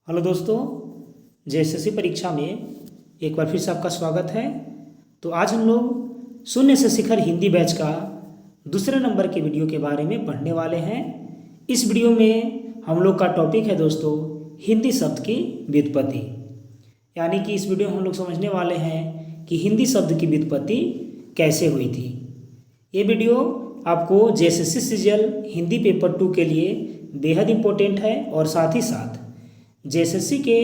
Hello दोस्तों, JSSC परीक्षा में एक बार फिर से आपका स्वागत है। तो आज हम लोग शून्य से शिखर हिंदी बैच का दूसरे नंबर के वीडियो के बारे में पढ़ने वाले हैं। इस वीडियो में हम लोग का टॉपिक है दोस्तों हिंदी शब्द की व्युत्पत्ति। यानी कि इस वीडियो में हम लोग समझने वाले हैं कि हिंदी शब्द की व्युत्पत्ति कैसे हुई थी। ये वीडियो आपको जेएसएससी सीजीएल हिंदी पेपर 2 के लिए बेहद इम्पोर्टेंट है और साथ ही साथ जेएसएससी के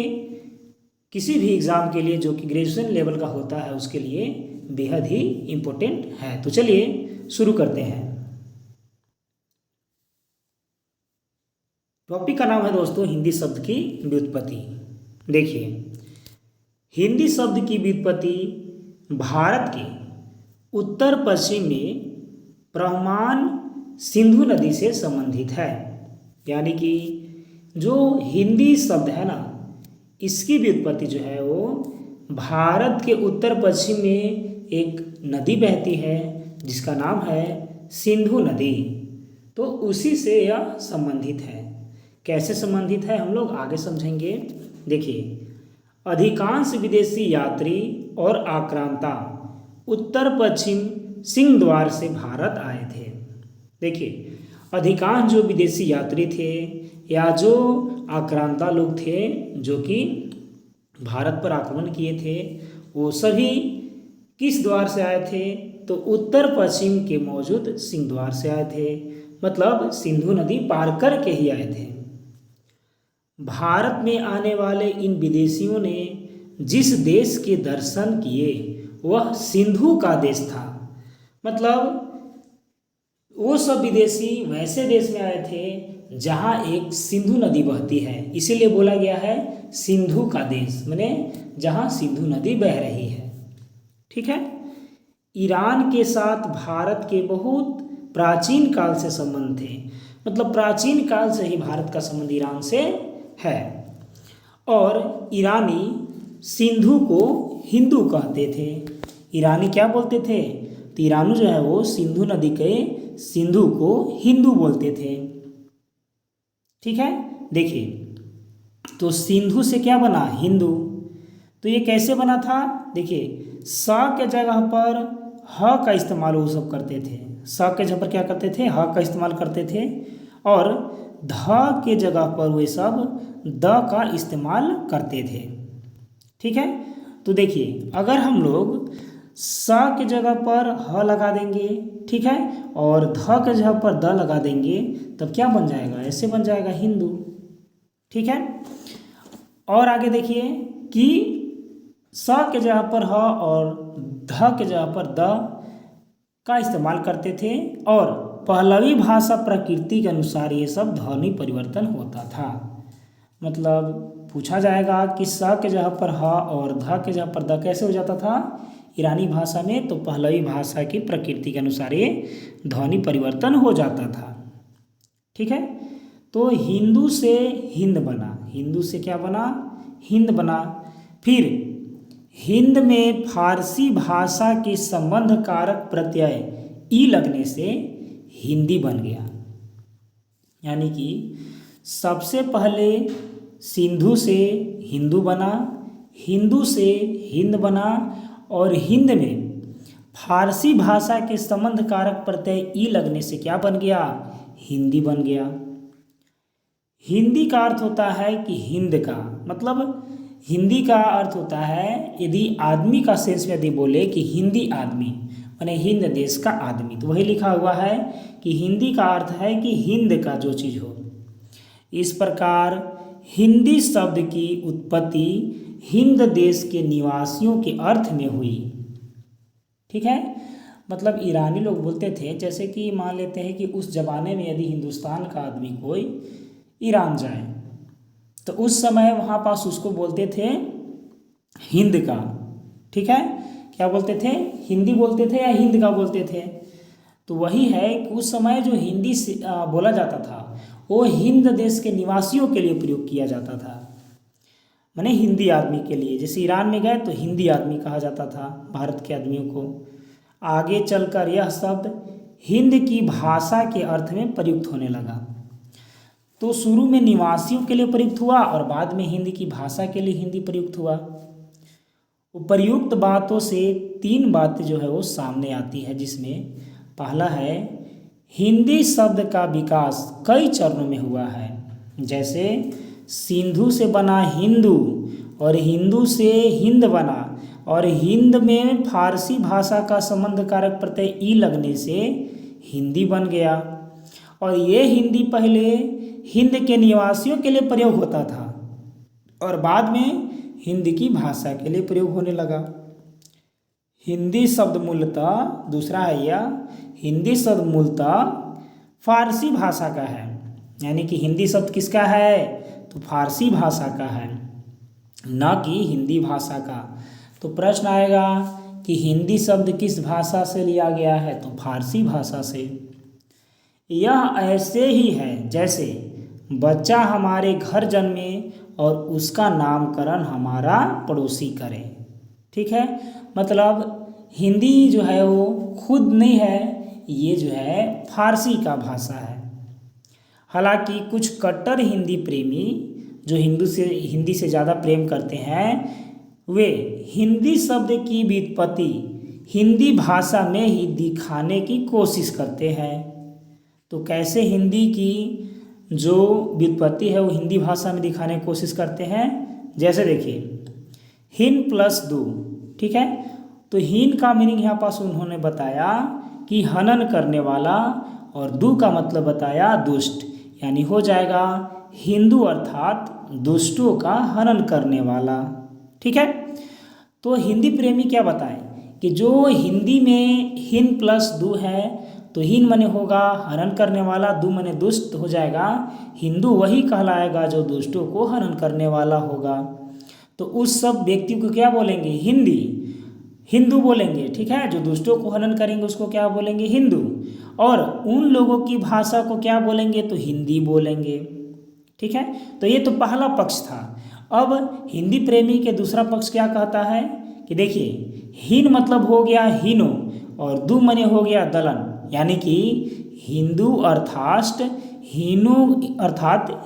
किसी भी एग्ज़ाम के लिए जो कि ग्रेजुएशन लेवल का होता है उसके लिए बेहद ही इम्पोर्टेंट है। तो चलिए शुरू करते हैं। टॉपिक का नाम है दोस्तों हिंदी शब्द की व्युत्पत्ति। देखिए, हिंदी शब्द की व्युत्पत्ति भारत के उत्तर पश्चिम में प्रवहमान सिंधु नदी से संबंधित है। यानी कि जो हिंदी शब्द है ना, इसकी व्युत्पत्ति जो है वो भारत के उत्तर पश्चिम में एक नदी बहती है जिसका नाम है सिंधु नदी। तो उसी से यह संबंधित है। कैसे संबंधित है हम लोग आगे समझेंगे। देखिए, अधिकांश विदेशी यात्री और आक्रांता उत्तर पश्चिम सिंह द्वार से भारत आए थे। देखिए, अधिकांश जो विदेशी यात्री थे या जो आक्रांता लोग थे जो कि भारत पर आक्रमण किए थे, वो सभी किस द्वार से आए थे? तो उत्तर पश्चिम के मौजूद सिंह द्वार से आए थे। मतलब सिंधु नदी पार कर के ही आए थे। भारत में आने वाले इन विदेशियों ने जिस देश के दर्शन किए वह सिंधु का देश था। मतलब वो सब विदेशी वैसे देश में आए थे जहाँ एक सिंधु नदी बहती है, इसीलिए बोला गया है सिंधु का देश, माने जहाँ सिंधु नदी बह रही है। ठीक है। ईरान के साथ भारत के बहुत प्राचीन काल से संबंध थे। मतलब प्राचीन काल से ही भारत का संबंध ईरान से है। और ईरानी सिंधु को हिंदू कहते थे। ईरानी क्या बोलते थे? तो ईरानी जो है वो सिंधु नदी के सिंधु को हिंदू बोलते थे। ठीक है। देखिए, तो सिंधु से क्या बना? हिंदू। तो ये कैसे बना था? देखिए, स के जगह पर ह का इस्तेमाल वो सब करते थे। स के जगह पर क्या करते थे? ह का इस्तेमाल करते थे। और ध के जगह पर वे सब द का इस्तेमाल करते थे। ठीक है। तो देखिए, अगर हम लोग स के जगह पर ह लगा देंगे, ठीक है, और ध के जगह पर द लगा देंगे, तब क्या बन जाएगा? ऐसे बन जाएगा हिंदू। ठीक है। और आगे देखिए कि स के जगह पर ह और ध के जगह पर द का इस्तेमाल करते थे। और पहलवी भाषा प्रकृति के अनुसार ये सब ध्वनि परिवर्तन होता था। मतलब पूछा जाएगा कि स के जगह पर ह और ध के जगह पर द कैसे हो जाता था ईरानी भाषा में? तो पहलवी भाषा की प्रकृति के अनुसार ये ध्वनि परिवर्तन हो जाता था। ठीक है। तो हिंदू से हिंद बना। हिंदू से क्या बना? हिंद बना। फिर हिंद में फारसी भाषा के संबंध कारक प्रत्यय ई लगने से हिंदी बन गया। यानी कि सबसे पहले सिंधु से हिंदू बना, हिंदू से हिंद बना, और हिंद में फारसी भाषा के संबंध कारक प्रत्यय ई लगने से क्या बन गया? हिंदी बन गया। हिंदी का अर्थ होता है कि हिंद का, मतलब हिंदी का अर्थ होता है यदि आदमी का सेंस में यदि बोले कि हिंदी आदमी माने हिंद देश का आदमी, तो वही लिखा हुआ है कि हिंदी का अर्थ है कि हिंद का जो चीज़ हो। इस प्रकार हिंदी शब्द की उत्पत्ति हिंद देश के निवासियों के अर्थ में हुई। ठीक है। मतलब ईरानी लोग बोलते थे, जैसे कि मान लेते हैं कि उस जमाने में यदि हिंदुस्तान का आदमी कोई ईरान जाए तो उस समय वहाँ पास उसको बोलते थे हिंद का। ठीक है। क्या बोलते थे? हिंदी बोलते थे या हिंद का बोलते थे? तो वही है कि उस समय जो हिंदी बोला जाता था वो हिंद देश के निवासियों के लिए प्रयोग किया जाता था, माने हिंदी आदमी के लिए। जैसे ईरान में गए तो हिंदी आदमी कहा जाता था भारत के आदमियों को। आगे चलकर यह शब्द हिंद की भाषा के अर्थ में प्रयुक्त होने लगा। तो शुरू में निवासियों के लिए प्रयुक्त हुआ और बाद में हिंद की भाषा के लिए हिंदी प्रयुक्त हुआ। उपर्युक्त बातों से 3 बातें जो है वो सामने आती है, जिसमें पहला है हिंदी शब्द का विकास कई चरणों में हुआ है। जैसे सिंधु से बना हिंदू और हिंदू से हिंद बना और हिंद में फारसी भाषा का संबंध कारक प्रत्यय ई लगने से हिंदी बन गया। और ये हिंदी पहले हिंद के निवासियों के लिए प्रयोग होता था और बाद में हिंद की भाषा के लिए प्रयोग होने लगा। हिंदी शब्द मूलतः, दूसरा है यह, हिंदी शब्द मूलतः फारसी भाषा का है, यानी कि हिंदी शब्द किसका है तो फारसी भाषा का है, न कि हिंदी भाषा का। तो प्रश्न आएगा कि हिंदी शब्द किस भाषा से लिया गया है तो फारसी भाषा से। यह ऐसे ही है जैसे बच्चा हमारे घर जन्मे और उसका नामकरण हमारा पड़ोसी करे। ठीक है, मतलब हिंदी जो है वो खुद नहीं है, ये जो है फारसी का भाषा है। हालांकि कुछ कट्टर हिंदी प्रेमी जो हिंदी से ज़्यादा प्रेम करते हैं, वे हिंदी शब्द की व्युत्पत्ति हिंदी भाषा में ही दिखाने की कोशिश करते हैं। तो कैसे हिंदी की जो व्युत्पत्ति है वो हिंदी भाषा में दिखाने की कोशिश करते हैं, जैसे देखिए हिन प्लस दू। ठीक है, तो हिन का मीनिंग यहाँ पास उन्होंने बताया कि हनन करने वाला, और दू का मतलब बताया दुष्ट, यानी हो जाएगा हिंदू अर्थात दुष्टों का हनन करने वाला। ठीक है, तो हिंदी प्रेमी क्या बताएं कि जो हिंदी में हिन प्लस दू है तो हिन मने होगा हनन करने वाला, दू मने दुष्ट हो जाएगा, हिंदू वही कहलाएगा जो दुष्टों को हनन करने वाला होगा। तो उस सब व्यक्ति को क्या बोलेंगे हिंदू बोलेंगे। ठीक है, जो दुष्टों को हनन करेंगे उसको क्या बोलेंगे हिंदू, और उन लोगों की भाषा को क्या बोलेंगे तो हिंदी बोलेंगे। ठीक है, तो ये तो पहला पक्ष था। अब हिंदी प्रेमी के दूसरा पक्ष क्या कहता है कि देखिए हिन मतलब हो गया हिनो और दू मने हो गया दलन, यानी कि हिंदू अर्थात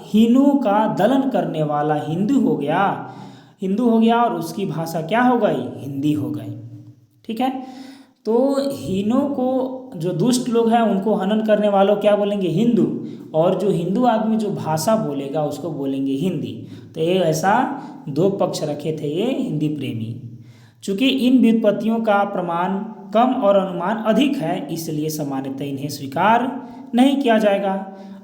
हिनू का दलन करने वाला हिंदू हो गया और उसकी भाषा क्या हो गई हिंदी हो गई। ठीक है, तो हिनों को जो दुष्ट लोग हैं उनको हनन करने वालों क्या बोलेंगे हिंदू, और जो हिंदू आदमी जो भाषा बोलेगा उसको बोलेंगे हिंदी। तो ये ऐसा 2 पक्ष रखे थे ये हिंदी प्रेमी। चूँकि इन व्युत्पत्तियों का प्रमाण कम और अनुमान अधिक है, इसलिए सामान्यतः इन्हें स्वीकार नहीं किया जाएगा।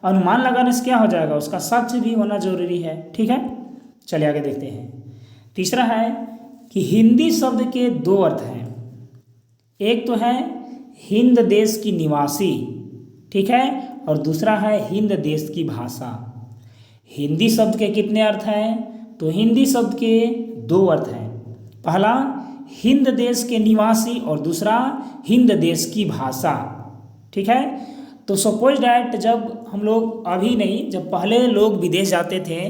अनुमान लगाने से क्या हो जाएगा, उसका साक्ष्य भी होना जरूरी है। ठीक है, चलिए आगे देखते हैं। तीसरा है कि हिंदी शब्द के 2 अर्थ हैं। एक तो है हिंद देश की निवासी, ठीक है, और दूसरा है हिंद देश की भाषा। हिंदी शब्द के कितने अर्थ हैं तो हिंदी शब्द के 2 अर्थ हैं। पहला हिंद देश के निवासी और दूसरा हिंद देश की भाषा। ठीक है, तो सपोज डैट जब हम लोग अभी नहीं, जब पहले लोग विदेश जाते थे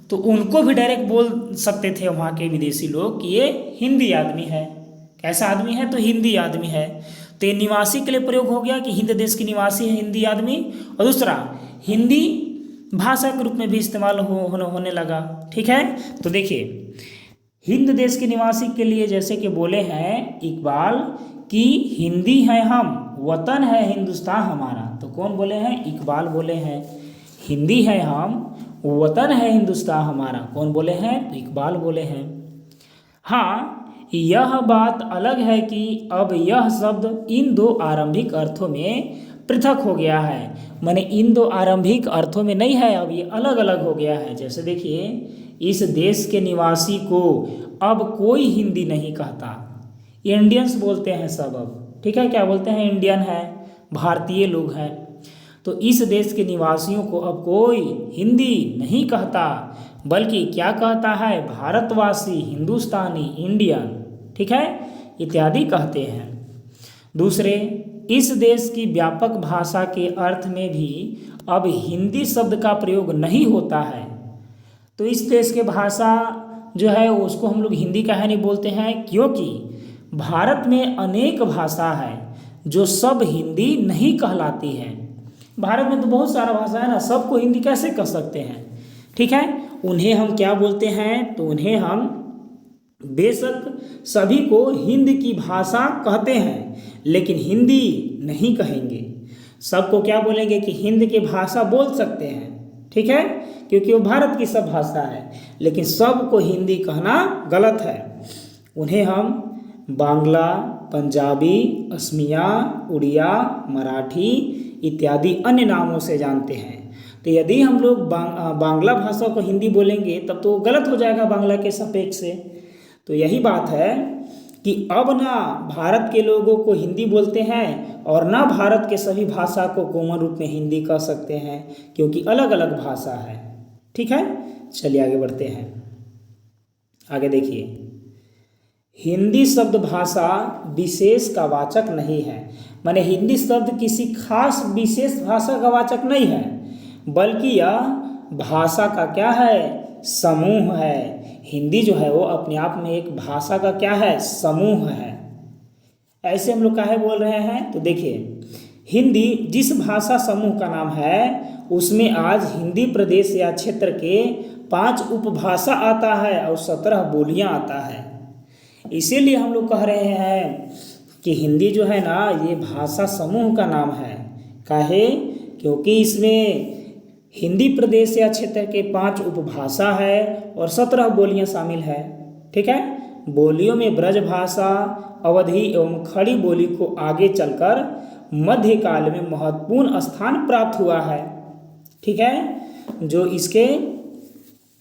तो उनको भी डायरेक्ट बोल सकते थे वहाँ के विदेशी लोग कि ये हिंदी आदमी है। कैसा आदमी है तो हिंदी आदमी है। तो ये निवासी के लिए प्रयोग हो गया कि हिंद देश की निवासी है हिंदी आदमी, और दूसरा हिंदी भाषा के रूप में भी इस्तेमाल होने लगा। ठीक है, तो देखिए हिंद देश के निवासी के लिए जैसे कि बोले हैं इकबाल कि हिंदी है हम, वतन है हिंदुस्तान हमारा। तो कौन बोले हैं, इकबाल बोले हैं। हिंदी है हम, वतन है हिंदुस्तान हमारा, कौन बोले हैं तो इकबाल बोले हैं। हाँ, यह बात अलग है कि अब यह शब्द इन 2 आरंभिक अर्थों में पृथक हो गया है, माने इन 2 आरंभिक अर्थों में नहीं है, अब ये अलग अलग हो गया है। जैसे देखिए इस देश के निवासी को अब कोई हिंदी नहीं कहता, इंडियंस बोलते हैं सब अब। ठीक है, क्या बोलते हैं, इंडियन है, भारतीय लोग हैं। तो इस देश के निवासियों को अब कोई हिंदी नहीं कहता, बल्कि क्या कहता है, भारतवासी, हिंदुस्तानी, इंडियन, ठीक है, इत्यादि कहते हैं। दूसरे, इस देश की व्यापक भाषा के अर्थ में भी अब हिंदी शब्द का प्रयोग नहीं होता है। तो इस देश के भाषा जो है उसको हम लोग हिंदी काहे नहीं बोलते हैं, क्योंकि भारत में अनेक भाषा है जो सब हिंदी नहीं कहलाती है। भारत में तो बहुत सारा भाषा है ना, सबको हिंदी कैसे कह सकते हैं। ठीक है, उन्हें हम क्या बोलते हैं, तो उन्हें हम बेशक सभी को हिंद की भाषा कहते हैं, लेकिन हिंदी नहीं कहेंगे। सबको क्या बोलेंगे कि हिंद की भाषा बोल सकते हैं। ठीक है, क्योंकि वो भारत की सब भाषा है, लेकिन सबको हिंदी कहना गलत है। उन्हें हम बांग्ला, पंजाबी, असमिया, उड़िया, मराठी इत्यादि अन्य नामों से जानते हैं। तो यदि हम लोग बांग्ला भाषा को हिंदी बोलेंगे तब तो गलत हो जाएगा बांग्ला के सापेक्ष से। तो यही बात है कि अब ना भारत के लोगों को हिंदी बोलते हैं और ना भारत के सभी भाषा को कॉमन रूप में हिंदी कह सकते हैं, क्योंकि अलग अलग भाषा है। ठीक है, चलिए आगे बढ़ते हैं। आगे देखिए, हिंदी शब्द भाषा विशेष का वाचक नहीं है। माने हिंदी शब्द किसी खास विशेष भाषा का वाचक नहीं है, बल्कि यह भाषा का क्या है, समूह है। हिंदी जो है वो अपने आप में एक भाषा का क्या है, समूह है। ऐसे हम लोग काहे बोल रहे हैं, तो देखिए, हिंदी जिस भाषा समूह का नाम है उसमें आज हिंदी प्रदेश या क्षेत्र के 5 उपभाषा आता है और 17 बोलियां आता है। इसीलिए हम लोग कह रहे हैं कि हिंदी जो है ना ये भाषा समूह का नाम है। काहे, क्योंकि इसमें हिंदी प्रदेश या क्षेत्र के 5 उपभाषा है और 17 बोलियां शामिल है। ठीक है, बोलियों में ब्रज भाषा, अवधी एवं खड़ी बोली को आगे चलकर मध्यकाल में महत्वपूर्ण स्थान प्राप्त हुआ है। ठीक है, जो इसके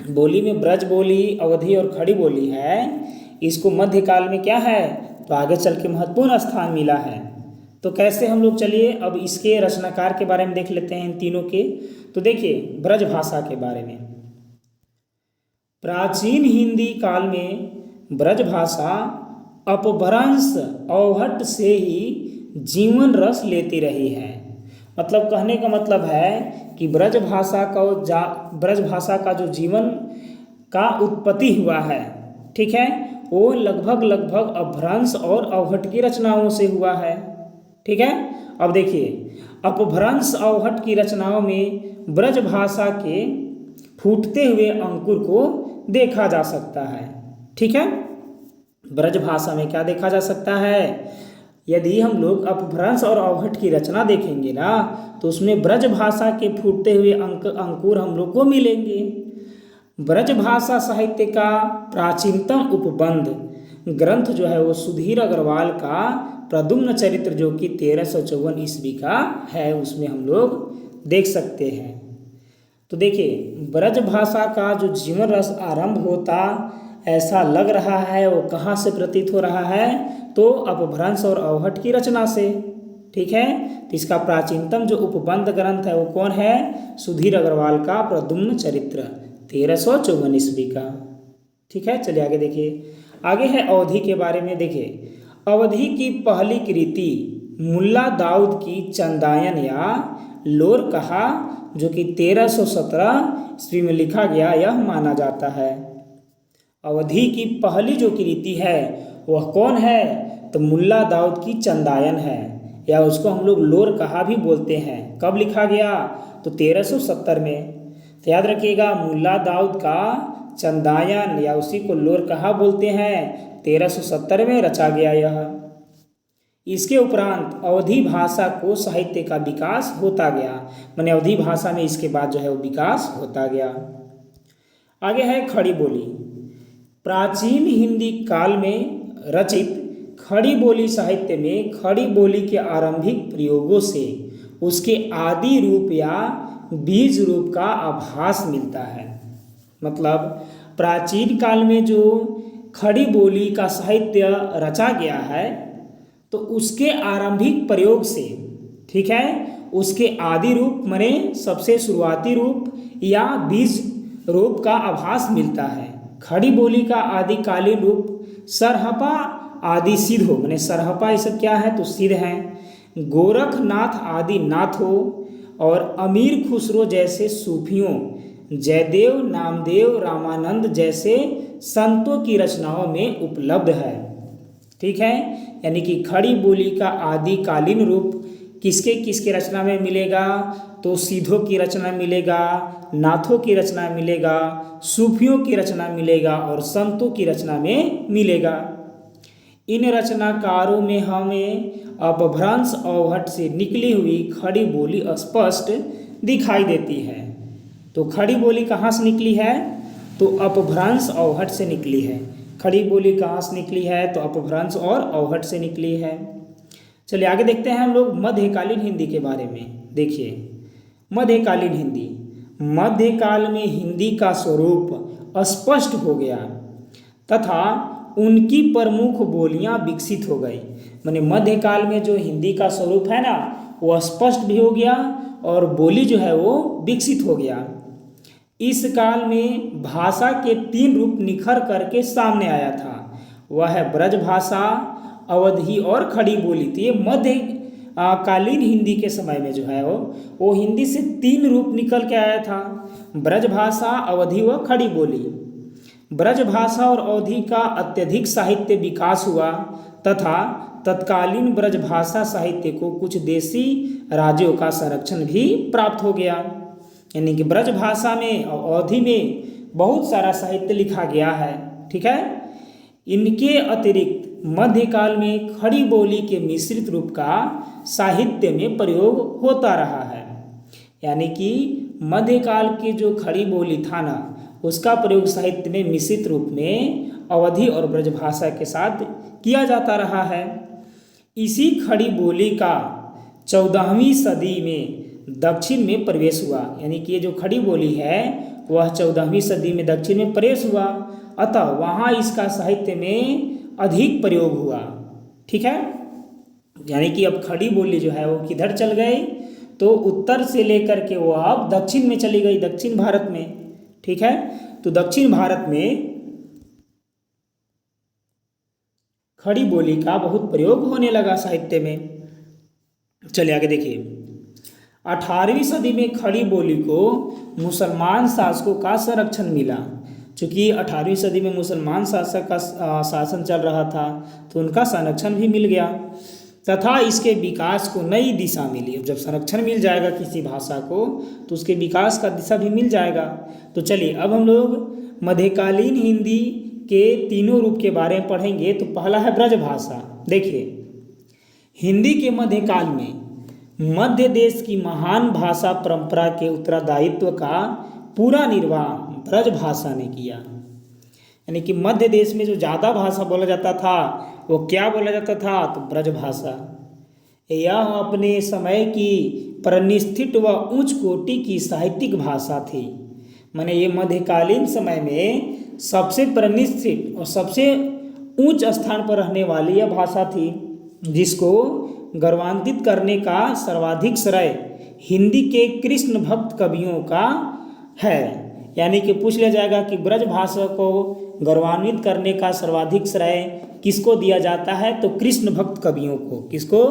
बोली में ब्रज बोली, अवधी और खड़ी बोली है, इसको मध्यकाल में क्या है, तो आगे चल के महत्वपूर्ण स्थान मिला है। तो कैसे हम लोग, चलिए अब इसके रचनाकार के बारे में देख लेते हैं इन तीनों के। तो देखिए ब्रज भाषा के बारे में, प्राचीन हिंदी काल में ब्रज भाषा अपभ्रंश अवहट से ही जीवन रस लेती रही है। मतलब कहने का मतलब है कि ब्रज भाषा का जो जीवन का उत्पत्ति हुआ है, ठीक है, वो लगभग अपभ्रंश और अवहट की रचनाओं से हुआ है। ठीक है, अब देखिए अपभ्रंश अवहट की रचनाओं में ब्रज भाषा के फूटते हुए अंकुर को देखा जा सकता है। ठीक है, ब्रज भाषा में क्या देखा जा सकता है, यदि हम लोग अपभ्रंश और अवहट की रचना देखेंगे ना तो उसमें ब्रज भाषा के फूटते हुए अंकुर हम लोग को मिलेंगे। ब्रज भाषा साहित्य का प्राचीनतम उपबंध ग्रंथ जो है वो सुधीर अग्रवाल का प्रद्युम्न चरित्र, जो कि 1354 ईस्वी का है, उसमें हम लोग देख सकते हैं। तो देखिए ब्रज भाषा का जो जीवन रस आरंभ होता ऐसा लग रहा है, वो कहाँ से प्रतीत हो रहा है, तो अपभ्रंश और अवहट की रचना से। ठीक है, तो इसका प्राचीनतम जो उपबंध ग्रंथ है वो कौन है, सुधीर अग्रवाल का प्रद्युम्न चरित्र 1354 ईस्वी का। ठीक है, चलिए आगे देखिए। आगे है अवधि के बारे में। देखिए अवधि की पहली कृति मुल्ला दाऊद की चंदायन या लोर कहा, जो कि 1317 ईस्वी में लिखा गया, यह माना जाता है। अवधि की पहली जो कृति है वह कौन है, तो मुल्ला दाऊद की चंदायन है, या उसको हम लोग लोर कहा भी बोलते हैं। कब लिखा गया, तो 1370 में। तो याद रखिएगा मुल्ला दाऊद का चंदायन या उसी को लोर कहा बोलते हैं, 1370 में रचा गया यह। इसके उपरांत अवधी भाषा को साहित्य का विकास होता गया, माने अवधी भाषा में इसके बाद जो है वो विकास होता गया। आगे है खड़ी बोली। प्राचीन हिंदी काल में रचित खड़ी बोली साहित्य में खड़ी बोली के आरंभिक प्रयोगों से उसके आदि रूप या बीज रूप का आभास मिलता है। मतलब प्राचीन काल में जो खड़ी बोली का साहित्य रचा गया है तो उसके आरंभिक प्रयोग से, ठीक है, उसके आदि रूप माने सबसे शुरुआती रूप या बीज रूप का आभास मिलता है। खड़ी बोली का आदिकालीन रूप सरहपा आदि सिद्ध हो, माने सरहपा ये सब क्या है, तो सिद्ध हैं। गोरखनाथ आदि नाथ हो और अमीर खुसरो जैसे सूफियों, जयदेव, नामदेव, रामानंद जैसे संतों की रचनाओं में उपलब्ध है। ठीक है, यानी कि खड़ी बोली का आदिकालीन रूप किसके किसके रचना में मिलेगा, तो सीधों की रचना मिलेगा, नाथों की रचना मिलेगा, सूफियों की रचना मिलेगा और संतों की रचना में मिलेगा। इन रचनाकारों में हमें अपभ्रंश अवहट से निकली हुई खड़ी बोली स्पष्ट दिखाई देती है। तो खड़ी बोली कहाँ से निकली है, तो अपभ्रंश अवहट से निकली है। खड़ी बोली कहाँ से निकली है, तो अपभ्रंश और अवहट से निकली है। चलिए आगे देखते हैं हम लोग मध्यकालीन हिंदी के बारे में। देखिए मध्यकालीन हिंदी, मध्यकाल में हिंदी का स्वरूप स्पष्ट हो गया तथा उनकी प्रमुख बोलियां विकसित हो गई। माने मध्यकाल में जो हिंदी का स्वरूप है ना वो स्पष्ट भी हो गया और बोली जो है वो विकसित हो गया। इस काल में भाषा के 3 रूप निखर करके सामने आया था, वह है ब्रज भाषा, अवधी और खड़ी बोली। तो ये मध्य कालीन हिंदी के समय में जो है वो हिंदी से 3 रूप निकल के आया था, ब्रज भाषा, अवधी व खड़ी बोली। ब्रज भाषा और अवधी का अत्यधिक साहित्य विकास हुआ तथा तत्कालीन ब्रज भाषा साहित्य को कुछ देशी राज्यों का संरक्षण भी प्राप्त हो गया। यानी कि ब्रज भाषा में और अवधी में बहुत सारा साहित्य लिखा गया है, ठीक है। इनके अतिरिक्त मध्यकाल में खड़ी बोली के मिश्रित रूप का साहित्य में प्रयोग होता रहा है। यानी कि मध्यकाल की जो खड़ी बोली था ना उसका प्रयोग साहित्य में मिश्रित रूप में अवधी और ब्रज भाषा के साथ किया जाता रहा है। इसी खड़ी बोली का 14वीं सदी में दक्षिण में प्रवेश हुआ। यानी कि ये जो खड़ी बोली है वह 14वीं सदी में दक्षिण में प्रवेश हुआ, अतः वहाँ इसका साहित्य में अधिक प्रयोग हुआ, ठीक है। यानी कि अब खड़ी बोली जो है वो किधर चल गई, तो उत्तर से लेकर के वो अब दक्षिण में चली गई, दक्षिण भारत में, ठीक है। तो दक्षिण भारत में खड़ी बोली का बहुत प्रयोग होने लगा साहित्य में। चलिए आगे देखिए, 18वीं सदी में खड़ी बोली को मुसलमान शासकों का संरक्षण मिला। चूँकि 18वीं सदी में मुसलमान शासक का शासन चल रहा था तो उनका संरक्षण भी मिल गया तथा इसके विकास को नई दिशा मिली। अब जब संरक्षण मिल जाएगा किसी भाषा को तो उसके विकास का दिशा भी मिल जाएगा। तो चलिए अब हम लोग मध्यकालीन हिंदी के 3 रूप के बारे में पढ़ेंगे। तो पहला है ब्रज भाषा। देखिए हिंदी के मध्यकाल में मध्य देश की महान भाषा परंपरा के उत्तरदायित्व का पूरा निर्वाह ब्रज भाषा ने किया। यानी कि मध्य देश में जो ज़्यादा भाषा बोला जाता था वो क्या बोला जाता था, तो ब्रज भाषा। यह अपने समय की प्रतिष्ठित व उच्च कोटि की साहित्यिक भाषा थी। माने ये मध्यकालीन समय में सबसे प्रतिष्ठित और सबसे उच्च स्थान पर रहने वाली यह भाषा थी, जिसको गौरवान्वित करने का सर्वाधिक श्रेय हिंदी के कृष्ण भक्त कवियों का है। यानी कि पूछ लिया जाएगा कि ब्रज भाषा को गौरवान्वित करने का सर्वाधिक श्रेय किसको दिया जाता है, तो कृष्ण भक्त कवियों को। किसको?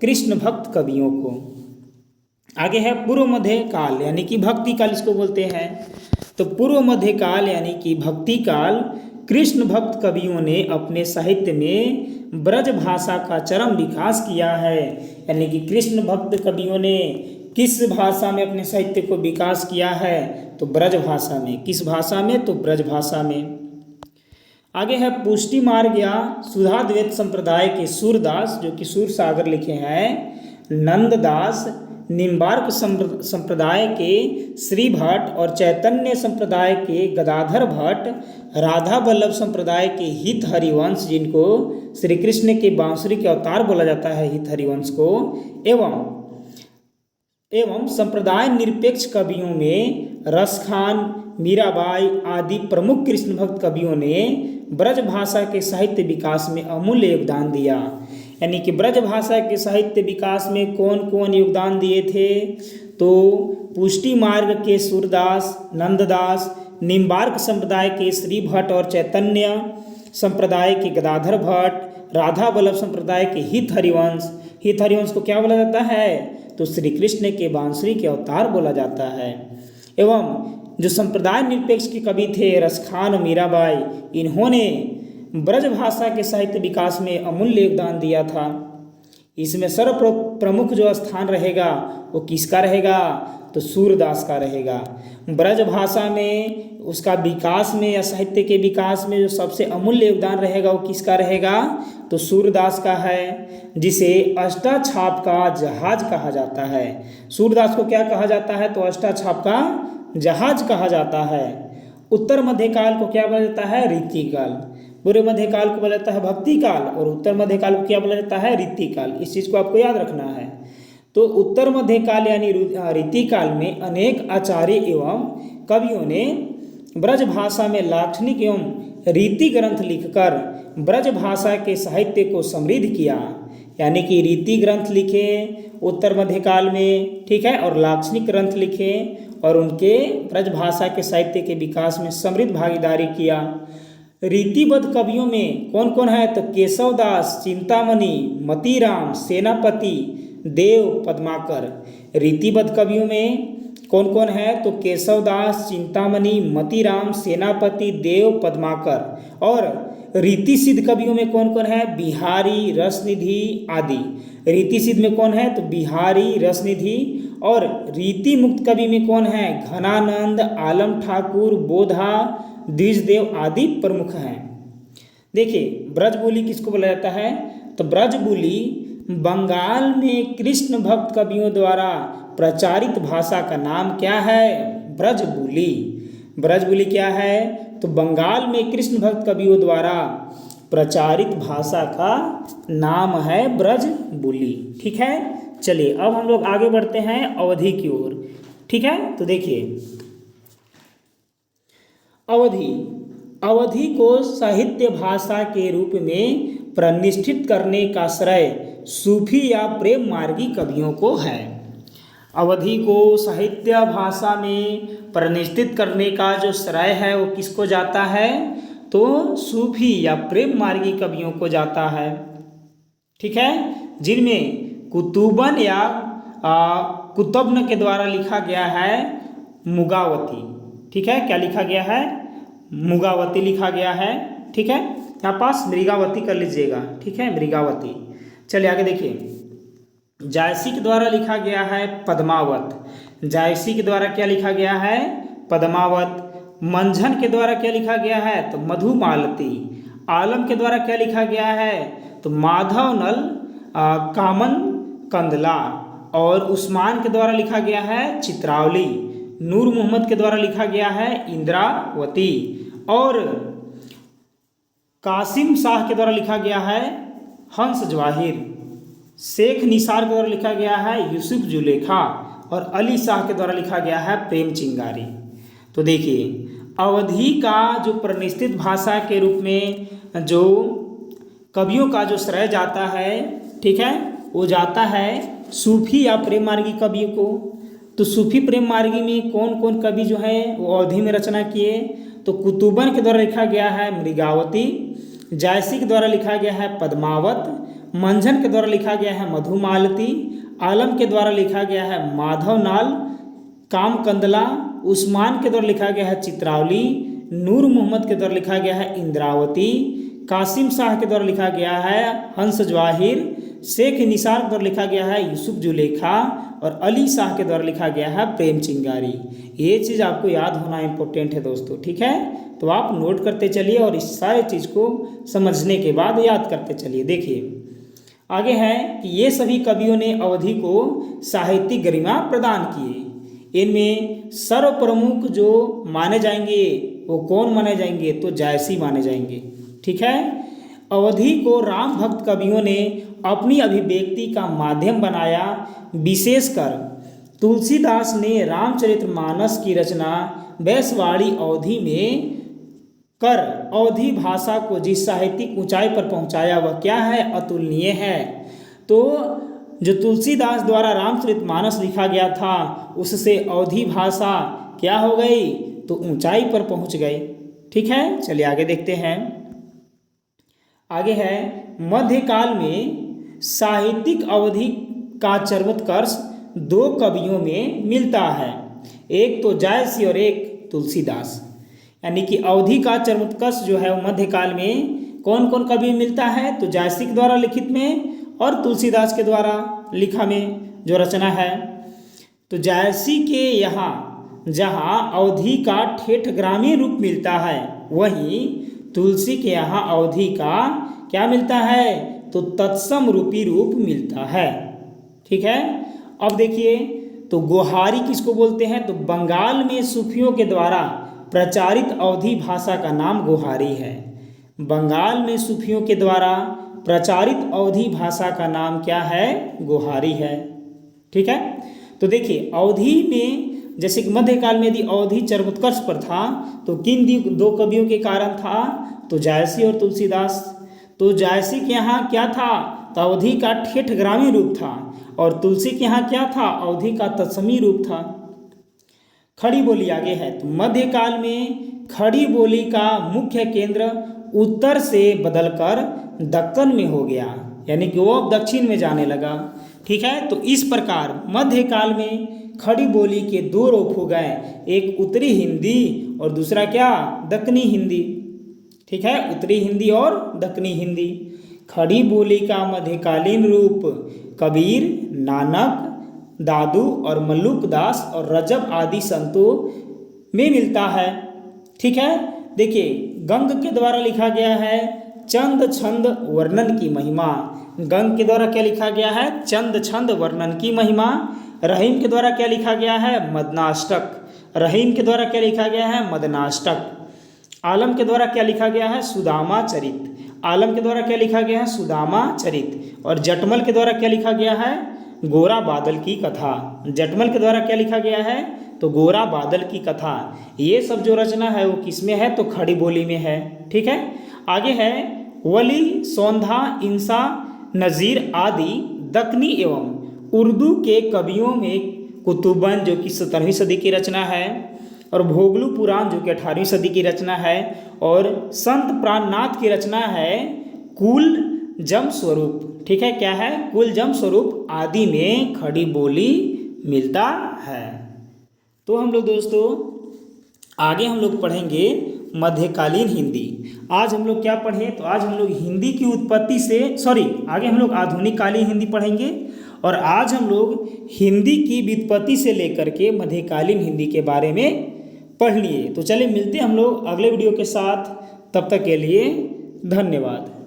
कृष्ण भक्त कवियों को। आगे है पूर्व मध्य काल, यानी कि भक्ति काल इसको बोलते हैं। तो पूर्व मध्य काल यानी कि भक्ति काल, कृष्ण भक्त कवियों ने अपने साहित्य में ब्रज भाषा का चरम विकास किया है। यानी कि कृष्ण भक्त कवियों ने किस भाषा में अपने साहित्य को विकास किया है, तो ब्रज भाषा में। किस भाषा में, तो ब्रज भाषा में। आगे है पुष्टि मार्ग या सुधाद्वैत संप्रदाय के सूरदास, जो कि सूरसागर लिखे हैं, नंददास, निम्बार्क संप्रदाय के श्री भट्ट और चैतन्य संप्रदाय के गदाधर भट्ट, राधा वल्लभ संप्रदाय के हित हरिवंश, जिनको श्री कृष्ण के बांसुरी के अवतार बोला जाता है हित हरिवंश को, एवं संप्रदाय निरपेक्ष कवियों में रसखान, मीराबाई आदि प्रमुख कृष्ण भक्त कवियों ने ब्रज भाषा के साहित्य विकास में अमूल्य योगदान दिया। यानी कि ब्रज भाषा के साहित्य विकास में कौन कौन योगदान दिए थे, तो पुष्टि मार्ग के सूरदास, नंददास, निम्बार्क संप्रदाय के श्री भट्ट और चैतन्य संप्रदाय के गदाधर भट्ट, राधा वल्लभ संप्रदाय के हित हरिवंश। हित हरिवंश को क्या बोला जाता है, तो श्री कृष्ण के बांसुरी के अवतार बोला जाता है। एवं जो संप्रदाय निरपेक्ष के कवि थे रसखान और मीराबाई, इन्होंने ब्रज भाषा के साहित्य विकास में अमूल्य योगदान दिया था। इसमें सर्व प्रमुख जो स्थान रहेगा वो किसका रहेगा, तो सूरदास का रहेगा। ब्रज भाषा में उसका विकास में या साहित्य के विकास में जो सबसे अमूल्य योगदान रहेगा वो किसका रहेगा, तो सूरदास का है, जिसे अष्टाछाप का जहाज कहा जाता है। सूरदास को क्या कहा जाता है, तो अष्टाछाप का जहाज कहा जाता है। उत्तर मध्यकाल को क्या बोला जाता है, रीतिकाल। पूर्व मध्यकाल को बोला जाता है भक्ति काल और उत्तर मध्यकाल को क्या बोला जाता है, रीतिकाल। इस चीज़ को आपको याद रखना है। तो उत्तर मध्यकाल यानी रीतिकाल में अनेक आचार्य एवं कवियों ने ब्रज भाषा में लाक्षणिक एवं रीति ग्रंथ लिखकर ब्रज भाषा के साहित्य को समृद्ध किया। यानी कि रीति ग्रंथ लिखे उत्तर मध्यकाल में, ठीक है, और लाक्षणिक ग्रंथ लिखे और उनके ब्रज भाषा के साहित्य के विकास में समृद्ध भागीदारी किया। रीतिबद्ध कवियों में कौन कौन है, तो केशवदास, चिंतामणि, मतीराम, सेनापति, देव, पद्माकर। रीतिबद्ध कवियों में कौन कौन है, तो केशवदास, चिंतामणि, मतीराम, सेनापति, देव, पद्माकर। और रीति सिद्ध कवियों में कौन कौन है, बिहारी, रसनिधि आदि। रीति सिद्ध में कौन है, तो बिहारी, रसनिधि। और रीति मुक्त कवि में कौन है, घनानंद, आलम ठाकुर, बोधा, द्विजदेव आदि प्रमुख हैं। देखिए ब्रजबोली किसको बोला जाता है, तो ब्रजबोली बंगाल में कृष्ण भक्त कवियों द्वारा प्रचारित भाषा का नाम क्या है, ब्रजबोली। ब्रजबोली क्या है, तो बंगाल में कृष्ण भक्त कवियों द्वारा प्रचारित भाषा का नाम है ब्रजबोली। ठीक है, चलिए अब हम लोग आगे बढ़ते हैं अवधि की ओर। ठीक है, तो देखिए अवधि को साहित्य भाषा के रूप में प्रतिष्ठित करने का श्रेय सूफी या प्रेम मार्गी कवियों को है। अवधि को साहित्य भाषा में प्रतिष्ठित करने का जो श्रेय है वो किसको जाता है, तो सूफी या प्रेम मार्गी कवियों को जाता है। ठीक है, जिनमें कुतुबन या कुतुबन के द्वारा लिखा गया है मुगावती। ठीक है, क्या लिखा गया है, मुगावती लिखा गया है। ठीक है, यहाँ पास मृगावती कर लीजिएगा। ठीक है, मृगावती। चलिए आगे देखिए, जायसी के द्वारा लिखा गया है पद्मावत। जायसी के द्वारा क्या लिखा गया है, पद्मावत। मंझन के द्वारा क्या लिखा गया है, तो मधुमालती। आलम के द्वारा क्या लिखा गया है, तो माधवनल कामन कंदला। और उस्मान के द्वारा लिखा गया है चित्रावली। नूर मोहम्मद के द्वारा लिखा गया है इंद्रावती। और कासिम शाह के द्वारा लिखा गया है हंस जवाहिर। शेख निसार के द्वारा लिखा गया है यूसुफ जुलेखा। और अली शाह के द्वारा लिखा गया है प्रेम चिंगारी। तो देखिए अवधि का जो प्रतिष्ठित भाषा के रूप में जो कवियों का जो श्रेय जाता है, ठीक है, वो जाता है सूफी या प्रेम मार्गी कवियों को। तो सूफी प्रेम मार्गी में कौन कौन कवि जो है वो अवधि में रचना किए, तो कुतुबन के द्वारा लिखा गया है मृगावती। जायसी के द्वारा लिखा गया है पद्मावत। मंझन के द्वारा लिखा गया है मधुमालती। आलम के द्वारा लिखा गया है माधवनाल कामकंदला। उस्मान के द्वारा लिखा गया है चित्रावली। नूर मोहम्मद के द्वारा लिखा गया है इंद्रावती। कासिम शाह के द्वारा लिखा गया है हंस जवाहिर। शेख निसार के द्वारा लिखा गया है यूसुफ जुलेखा। और अली शाह के द्वारा लिखा गया है प्रेम चिंगारी। ये चीज़ आपको याद होना इम्पोर्टेंट है दोस्तों। ठीक है, तो आप नोट करते चलिए और इस सारे चीज़ को समझने के बाद याद करते चलिए। देखिए आगे है कि ये सभी कवियों ने अवधि को साहित्यिक गरिमा प्रदान किए। इनमें सर्वप्रमुख जो माने जाएंगे वो कौन माने जाएंगे, तो जायसी माने जाएंगे। ठीक है, अवधि को राम भक्त कवियों ने अपनी अभिव्यक्ति का माध्यम बनाया। विशेषकर तुलसीदास ने रामचरितमानस की रचना वैशवाड़ी अवधि में कर अवधि भाषा को जिस साहित्यिक ऊंचाई पर पहुंचाया वह क्या है, अतुलनीय है। तो जो तुलसीदास द्वारा रामचरितमानस लिखा गया था उससे अवधि भाषा क्या हो गई, तो ऊंचाई पर पहुंच गई। ठीक है, चलिए आगे देखते हैं। आगे है मध्यकाल में साहित्यिक अवधि का चरमोत्कर्ष दो कवियों में मिलता है, एक तो जायसी और एक तुलसीदास। यानी कि अवधि का चरमोत्कर्ष जो है वो मध्यकाल में कौन कौन कवि मिलता है, तो जायसी के द्वारा लिखित में और तुलसीदास के द्वारा लिखा में जो रचना है। तो जायसी के यहाँ जहाँ अवधि का ठेठ ग्रामीण रूप मिलता है, वहीं तुलसी के यहाँ अवधि का क्या मिलता है, तो तत्सम रूपी रूप मिलता है। ठीक है। अब देखिए, तो गोहारी किसको बोलते हैं, तो बंगाल में सूफियों के द्वारा प्रचारित अवधी भाषा का नाम गोहारी है। बंगाल में सूफियों के द्वारा प्रचारित अवधी भाषा का नाम क्या है, गोहारी है। ठीक है। तो देखिए, अवधी में जैसे कि मध्यकाल में यदि अवधी चरमोत्कर्ष पर था तो किन दो कवियों के कारण था, तो जायसी और तुलसीदास। तो जायसी के यहाँ क्या था, तो अवधी का ठेठ ग्रामीण रूप था, और तुलसी के यहाँ क्या था, अवधी का तत्समी रूप था। खड़ी बोली आगे है। तो मध्यकाल में खड़ी बोली का मुख्य केंद्र उत्तर से बदलकर दक्कन में हो गया, यानी कि वो अब दक्षिण में जाने लगा। ठीक है। तो इस प्रकार मध्यकाल में खड़ी बोली के दो रूप हो गए, एक उत्तरी हिंदी और दूसरा क्या, दक्कनी हिंदी। ठीक है, उत्तरी हिंदी और दक्कनी हिंदी। खड़ी बोली का मध्यकालीन रूप कबीर, नानक, दादू और मल्लुक दास और रजब आदि संतों में मिलता है। ठीक है। देखिए, गंग के द्वारा लिखा गया है चंद छंद वर्णन की महिमा। गंग के द्वारा क्या लिखा गया है, चंद छंद वर्णन की महिमा। रहीम के द्वारा क्या लिखा गया है, मदनाष्टक। रहीम के द्वारा क्या लिखा गया है, मदनाष्टक। आलम के द्वारा क्या लिखा गया है, सुदामा चरित। आलम के द्वारा क्या लिखा गया है, सुदामा चरित। और जटमल के द्वारा क्या लिखा गया है, गोरा बादल की कथा। जटमल के द्वारा क्या लिखा गया है, तो गोरा बादल की कथा। ये सब जो रचना है वो किस में है, तो खड़ी बोली में है। ठीक है। आगे है वली, सौंधा, इंसा, नज़ीर आदि दक्कनी एवं उर्दू के कवियों में कुतुबन जो कि 17वीं सदी की रचना है, और भोगलू पुराण जो कि 18वीं सदी की रचना है, और संत प्राणनाथ की रचना है कुल जम स्वरूप। ठीक है, क्या है, कुल जम स्वरूप आदि में खड़ी बोली मिलता है। तो हम लोग दोस्तों आगे हम लोग पढ़ेंगे मध्यकालीन हिंदी। आज हम लोग क्या पढ़े, तो आज हम लोग हिंदी की उत्पत्ति से आगे हम लोग आधुनिक कालीन हिंदी पढ़ेंगे, और आज हम लोग हिंदी की व्युत्पत्ति से लेकर के मध्यकालीन हिंदी के बारे में पढ़ लिए। तो चलिए मिलते हैं हम लोग अगले वीडियो के साथ, तब तक के लिए धन्यवाद।